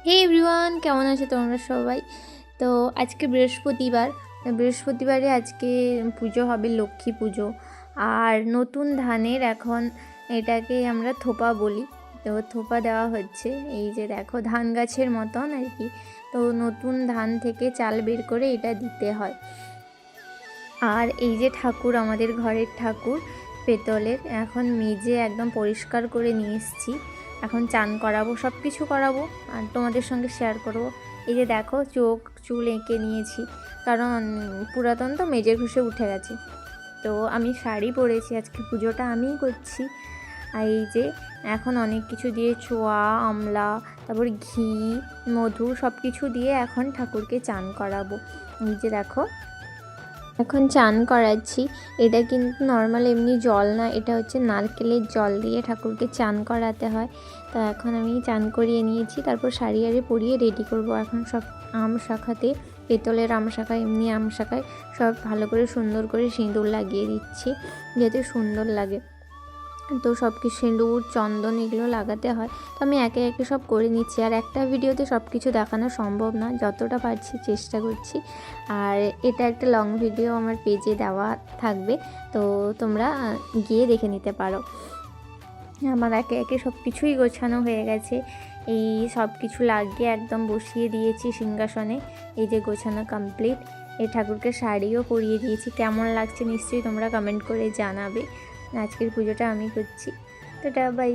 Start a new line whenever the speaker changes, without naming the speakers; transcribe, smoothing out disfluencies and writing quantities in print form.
হে everyone, কেমন আছে তোমরা সবাই? তো আজকে বৃহস্পতিবারে আজকে পুজো হবে, লক্ষ্মী পুজো। আর নতুন ধানের এখন এটাকে আমরা থোপা বলি। তো থোপা দেওয়া হচ্ছে, এই যে দেখো ধান গাছের মতন আর কি। তো নতুন ধান থেকে চাল বের করে এটা দিতে হয়। আর এই যে ঠাকুর, আমাদের ঘরের ঠাকুর পেতলের, এখন মেজে একদম পরিষ্কার করে নিয়ে এসেছি। এখন চান করাবো, সব কিছু করাবো আর তোমাদের সঙ্গে শেয়ার করবো। এই যে দেখো চোখ চুল এঁকে নিয়েছি, কারণ পুরাতন তো মেজে ঘষে উঠে গেছে। তো আমি শাড়ি পরেছি, আজকে পুজোটা আমিই করছি। আর এই যে এখন অনেক কিছু দিয়ে ছোয়া, আমলা, তারপর ঘি, মধু সব কিছু দিয়ে এখন ঠাকুরকে চান করাবো। এই যে দেখো এখন চান করাচ্ছি। এটা কিন্তু নর্মাল এমনি জল না, এটা হচ্ছে নারকেলের জল দিয়ে ঠাকুরকে চান করাতে হয়। তো এখন আমি চান করিয়ে নিয়েছি, তারপর শাড়ি আরে পরিয়ে রেডি করব। এখন সব আম শাখাতে, পেতলের আম শাখায়, এমনি আম শাখায় সব ভালো করে সুন্দর করে সিঁদুর লাগিয়ে দিচ্ছি, যাতে সুন্দর লাগে। তো সব কিছু সিঁদুর, চন্দন এগুলো লাগাতে হয়। তো আমি একে একে সব করে নিচ্ছি। আর একটা ভিডিওতে সব কিছু দেখানো সম্ভব না, যতটা পারছি চেষ্টা করছি। আর এটা একটা লং ভিডিও আমার পেজে দেওয়া থাকবে, তো তোমরা গিয়ে দেখে নিতে পারো। আমার একে একে সব কিছুই গোছানো হয়ে গেছে। এই সব কিছু লাগিয়ে একদম বসিয়ে দিয়েছি সিংহাসনে। এই যে গোছানো কমপ্লিট। এই ঠাকুরকে শাড়িও পরিয়ে দিয়েছি। কেমন লাগছে নিশ্চয়ই তোমরা কমেন্ট করে জানাবে। আজকের পুজোটা আমি করছি। তো বাই।